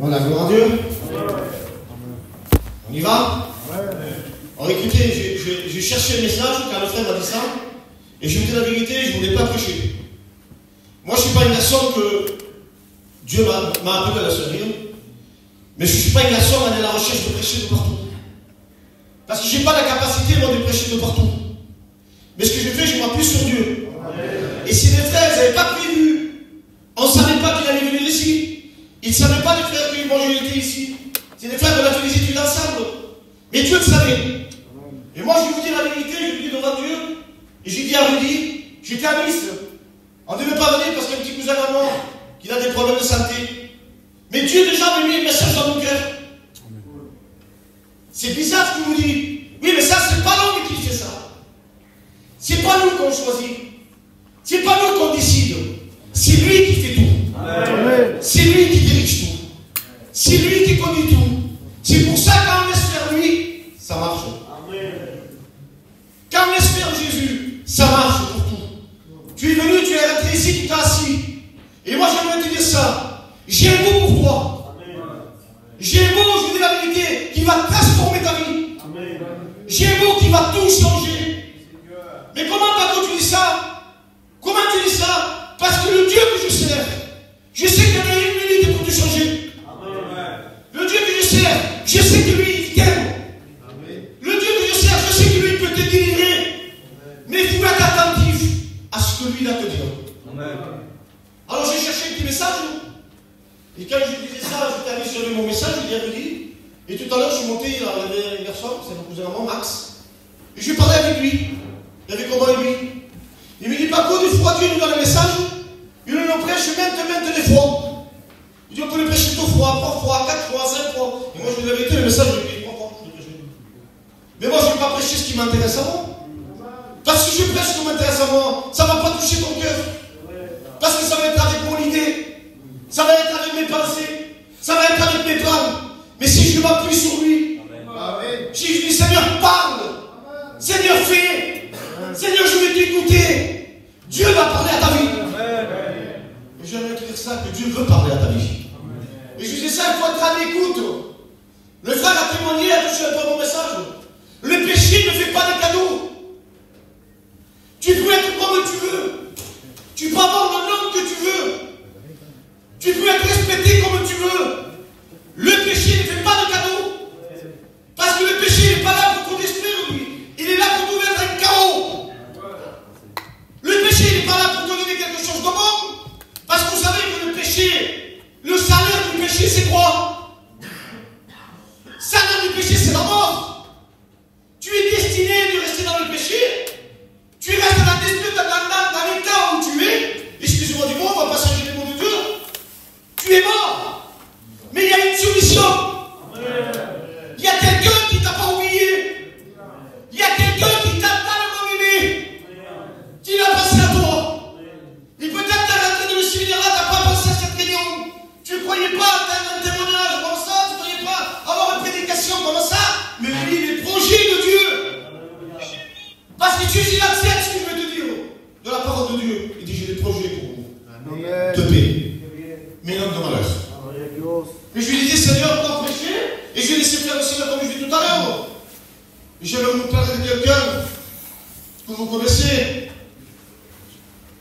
Voilà, gloire à Dieu. On y va? Alors écoutez, j'ai cherché le message car le frère m'a dit ça. Et je vous dis la vérité, je ne voulais pas prêcher. Moi, je ne suis pas une personne que Dieu m'a appelé à la servir. Mais je ne suis pas une personne à aller à la recherche de prêcher de partout. Parce que je n'ai pas la capacité, moi, de prêcher de partout. Mais ce que je fais, je m'appuie sur Dieu. Et si les frères n'avaient pas prévu, on ne savait pas qu'il allait venir ici. Ils ne savaient pas, les frères, que moi je l'étais ici. C'est des frères qu'on a fait des études ensemble. Mais Dieu le savait. Et moi, je vais vous dire la vérité, je vous dis devant Dieu. Et j'ai dit à Rudy, j'étais à Nice. On ne devait pas venir parce qu'il y a un petit cousin à moi qui a des problèmes de santé. Mais Dieu déjà m'a mis un message dans mon cœur. C'est bizarre ce que je vous dis. Oui, mais ça, c'est pas l'homme qui fait ça. C'est pas nous qu'on choisit. C'est pas nous qu'on décide. C'est lui qui fait tout. C'est lui qui dirige tout. C'est lui qui conduit tout. C'est pour ça quand on laisse faire lui, ça marche. Quand on laisse faire Jésus, ça marche pour tout. Tu es venu, tu es rentré ici, tu t'es assis. Et moi j'aimerais te dire ça. J'ai un mot pour toi. J'ai un mot, je vous dis la vérité, qui va transformer ta vie. J'ai un mot qui va tout changer. Mais comment tu dis ça? Comment tu dis ça? Parce que le Dieu que je sers, je sais qu'il y a une minute pour te changer. Le Dieu que je sers, je sais que lui, il t'aime. Le Dieu que je sers, je sais que lui, il peut te délivrer. Mais il faut être attentif à ce que lui a à te dire. Alors j'ai cherché un petit message. Et quand je disais ça, j'étais allé sur mon message, je lui ai dit. Et tout à l'heure, je suis monté, il y avait un garçon, c'est mon cousin à moi, Max. Et je lui ai parlé avec lui. Il y avait comment avec lui. Il me dit, Paco, des fois, Dieu nous donne un message. Il nous prêche maintes des fois. Il dit, on peut le prêcher 2 fois, 3 fois, 4 fois, 5 fois. Et moi, je lui ai dit, le message, je lui ai dit 3 fois, je le prêche. Mais moi, je ne vais pas prêcher ce qui m'intéresse à moi. Parce que je prêche ce qui m'intéresse à moi, ça ne va pas toucher ton cœur. Parce que ça va être avec mon idée. Ça va être avec mes pensées. Ça va être avec mes plans. Mais si je m'appuie sur lui, si je dis, Seigneur, parle. Seigneur, fais. Seigneur, je vais t'écouter. Dieu va parler à ta vie. Et j'aimerais te dire ça, que Dieu veut parler à ta vie. Et je disais ça, il faut être à l'écoute. Le frère a témoigné, a touché un peu mon message. Le péché ne fait pas de cadeaux. Tu peux être comme tu veux. Tu peux avoir le nom que tu veux. Tu peux être respecté comme tu veux. Le péché ne fait pas de cadeaux. Parce que le péché n'est pas là pour qu'on espère, lui. Il est là pour nous mettre un chaos. Le péché n'est pas là pour te donner quelque chose de bon. Parce que vous savez que le péché, le salaire du péché, c'est quoi? Le salaire du péché, c'est la mort. Tu es destiné de rester dans le péché. Tu restes dans l'état où tu es. Excusez-moi du mot, on ne va pas changer les mots de Dieu. Tu es mort. Mais il y a une solution. Il y a quelqu'un qui ne t'a pas oublié. Il y a quelqu'un qui t'a tellement aimé. Qui l'a pensé à toi. Et peut-être t'as rentré dans le séminaire là, tu n'as pas pensé à cette réunion. Tu ne croyais pas à un témoignage comme ça, tu ne croyais pas avoir une prédication comme ça. Mais lui, les projets de Dieu. Parce que tu acceptes ce que je veux te dire de la parole de Dieu. Il dit, j'ai des projets pour vous. De paix. Mais non de malheur. Et je lui disais, Seigneur, pour prêcher. Et je lui ai laissé faire le Seigneur comme je dis tout à l'heure. Et je vais vous parler de quelqu'un que vous connaissez.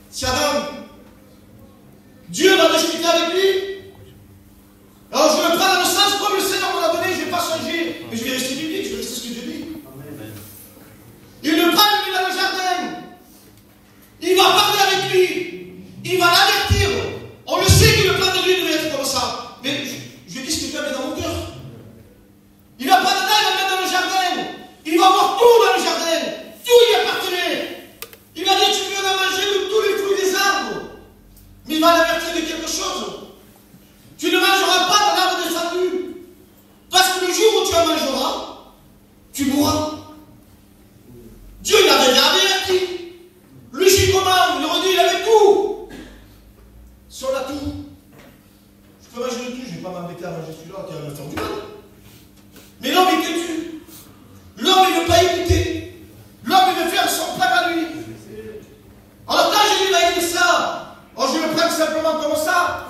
C'est Adam. Dieu va discuter avec lui. Alors je le prends dans le sens comme le Seigneur me l'a donné, je ne vais pas changer. Mais je vais rester biblique, je vais rester ce que Dieu dit. Il le prend lui dans le jardin. Il va parler avec lui. Il va l'avertir. On le sait que le plan de Dieu devait être comme ça. Mais je dis ce que Dieu met dans mon cœur. Il va prendre il va mettre dans le jardin. Il va avoir tout dans le jardin. Tout y appartenait. Il va dire, tu peux en manger de tous les fruits des arbres. Mais il va l'avertir de quelque chose. Tu ne mangeras pas de l'arbre défendu. Parce que le jour où tu en mangeras, tu mourras. Dieu l'avait averti. Lui, j'y commande. Il aurait dit, il avait tout. Si on a tout, je peux manger de tout. Je ne vais pas m'embêter à manger celui-là qui va me faire du mal. Mais l'homme est têtu. L'homme, il ne veut pas écouter. L'homme, il veut faire son plan à lui. Alors quand je lui ai dit ça, je le prends simplement comme ça.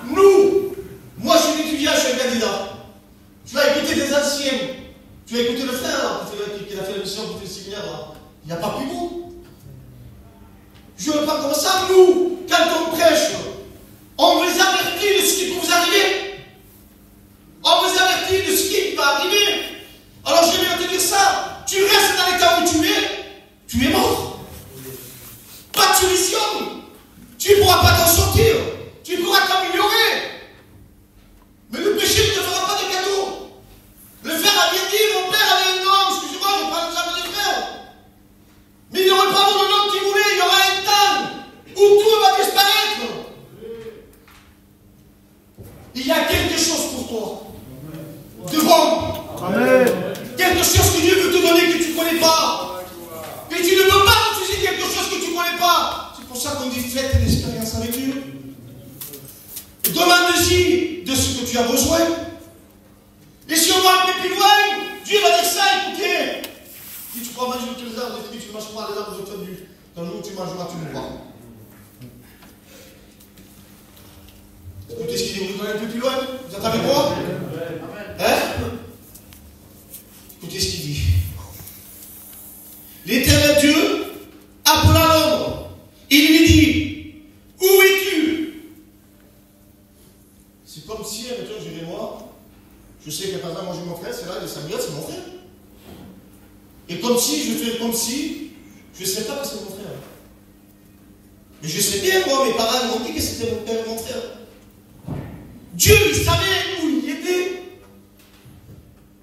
Moi je suis étudiant, je suis un candidat. Tu as écouté le frère là, qui a fait la mission pour le séminaire là. Il n'y a pas plus beau. Je ne veux pas comme ça, nous, quand on prêche, on vous avertit de ce qui peut vous arriver. On vous avertit de ce qui va arriver. Alors je vais te dire ça. Tu restes dans l'état où tu es mort. Pas de solution. Tu ne pourras pas t'en sortir. Tu pourras t'améliorer. Mais le péché ne te fera pas de cadeau. Le frère a bien dit, mon père avait un homme, excusez-moi, je ne parle jamais des frères. Mais il n'y aurait pas le homme qu'il voulait, il y aura un temps où tout va disparaître. Il y a quelque chose pour toi. Devant. Amen. Quelque chose que Dieu veut te donner que tu ne connais pas. Et tu ne peux pas refuser quelque chose que tu ne connais pas. C'est pour ça qu'on dit faites une expérience avec Dieu. Demande-y de ce que tu as besoin. Et si on va un peu plus loin, Dieu va dire ça, écoutez. Si tu crois manger toutes les arbres, tu ne manges pas les arbres de ton Dieu. Dans le jour où tu mangeras, tu mourras. Écoutez ce qu'il dit, vous allez un peu plus loin. Vous êtes avec moi? Hein? Écoutez ce qu'il dit. L'Éternel Dieu appela l'homme. Il lui dit, où es-tu? C'est comme si, mettons, je dirais moi, je sais que par exemple, moi j'ai mon frère, c'est là, il est Samuel, c'est mon frère. Et comme si, je fais comme si, je ne sais pas que c'est mon frère. Mais je sais bien, moi, mes parents m'ont dit que c'était mon père et mon frère. Dieu, il savait où il était.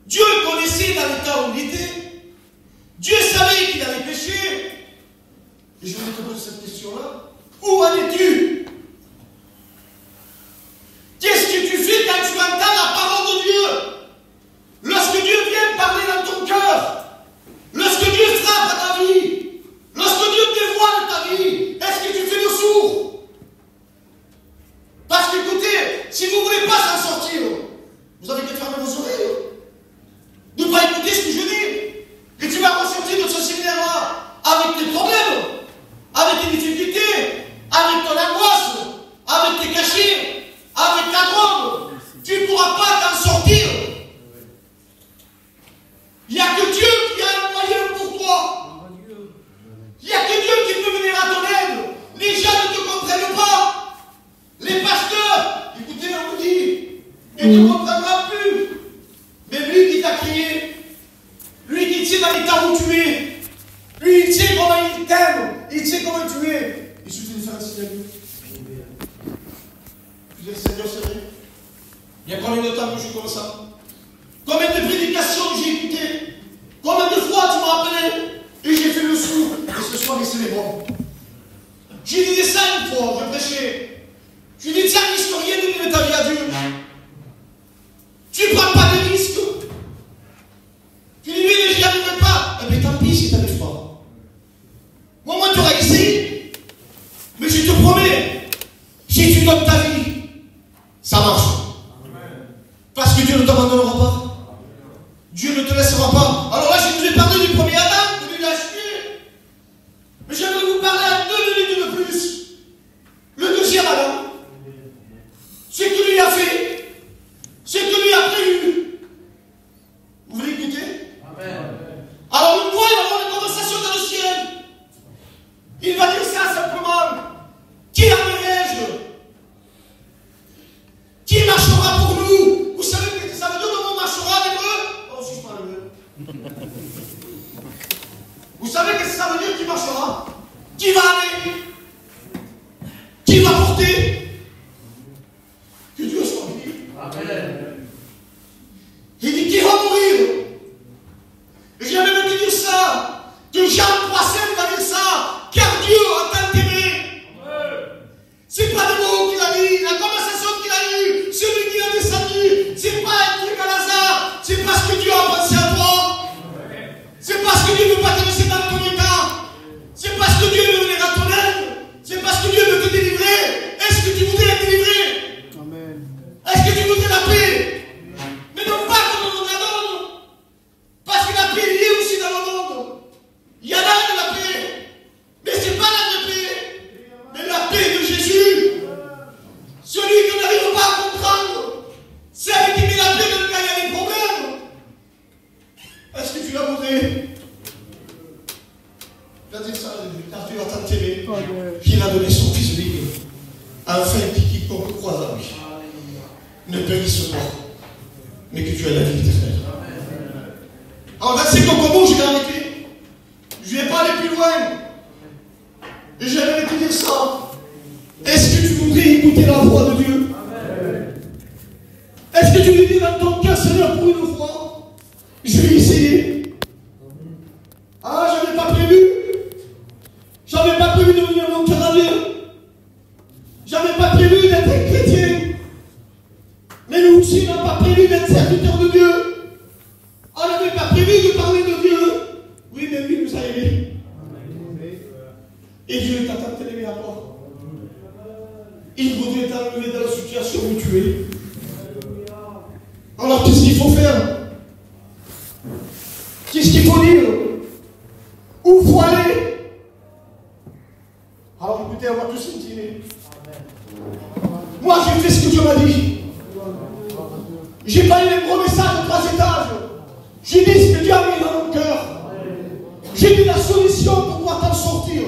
Dieu connaissait dans l'état où il était. Dieu savait qu'il allait pécher. Et je voulais te poser cette question-là. Où en es-tu? Qu'est-ce que tu fais quand tu entends la parole de Dieu? Lorsque Dieu vient parler dans ton cœur, lorsque Dieu frappe à ta vie, lorsque Dieu dévoile ta vie, est-ce que tu fais le sourd? Parce qu'écoutez, si vous ne voulez pas s'en sortir, vous avez qu'à fermer vos oreilles. Ne pas écouter ce que je dis. Et tu vas ressortir de ce séminaire-là avec tes problèmes, avec tes difficultés, avec ton angoisse, avec tes cachets, avec ta drogue. Tu ne pourras pas t'en sortir. Il n'y a que Dieu qui a un moyen pour toi. Il n'y a que Dieu qui peut venir à ton aide. Les gens ne te comprennent pas. Les pasteurs, écoutez, on vous dit, il ne te comprendra plus. Mais lui qui t'a créé, lui qui tient dans l'état où tu es, lui il tient comment il t'aime, il tient comment tu es. Il suffit de faire un signe à lui. Je dis, Seigneur, c'est vrai. Il y a combien de temps que je suis comme ça? Combien de prédications j'ai écoutées? Combien de fois tu m'as appelé? Et j'ai fait le sourd. Et ce soir, il les bras. J'ai dit ça une fois, je prêchais. Je lui ai dit, tiens, risque rien de donner ta vie à Dieu. Tu ne prends pas de risques. Tu dis, mais je n'y arriverai pas. Eh bien, tant pis si tu n'arrives pas. Moi, tu auras essayé. Mais je te promets, si tu donnes ta vie, ça marche. Parce que Dieu ne t'abandonnera pas. Dieu ne te laissera pas. Alors là, je vous ai parlé du premier Adam, de lui lâcher. Mais je vais vous parler à 2 minutes de plus. Le deuxième Adam. Ce que lui a fait. Ce que lui a prévu. Vous voulez écouter? Amen. Alors une fois, il va avoir une conversation dans le ciel. Il va dire ça simplement. Qui enverrai-je? Qui marchera pour nous? Vous savez que ça veut dire le mot marchera en hébreu? Oh, si je parle hébreu. Vous savez que ça veut dire qui marchera? Qui va aller? Qui va porter? Que Dieu soit béni. Amen. Il dit qui va mourir? Et j'avais même dire ça. Que Jean 3,7 va dire ça. Car Dieu a tant aimé. C'est pas le mot qu'il a dit, la conversation qu'il a eue, celui qui a descendu, c'est pas un truc à hasard, c'est parce que Dieu a pensé à toi. C'est parce que Dieu ne veut pas te laisser dans ton état. C'est parce que Dieu veut venir à ton aide. C'est parce que Dieu veut te délivrer. Est-ce que tu voudrais être délivré? Amen. Est-ce que tu voudrais la paix? espoir, mais que tu as la vie éternelle. Alors là, c'est comment je vais arrêter. Je ne vais pas aller plus loin. Et j'aimerais te dire ça. Est-ce que tu voudrais écouter la voix de Dieu? Est-ce que tu veux dire dans ton cœur, Seigneur, pour une fois, je vais essayer? Ah, je n'avais pas prévu. J'avais pas prévu de venir mon cœur à Dieu. J'avais pas prévu d'être un chrétien. Mais nous aussi, on n'a pas prévu d'être serviteur de Dieu. On n'avait pas prévu de parler de Dieu. Oui, mais lui nous a aimés. Et Dieu t'a tant aimé à toi. Il voudrait t'enlever dans la situation où tu es. Alors qu'est-ce qu'il faut faire? Qu'est-ce qu'il faut dire? Où faut aller? Alors écoutez, on va tous continuer. Moi j'ai fait ce que Dieu m'a dit. J'ai pas eu les gros messages de 3 étages. J'ai dit ce que Dieu a mis dans mon cœur. J'ai dit la solution pour pouvoir t'en sortir.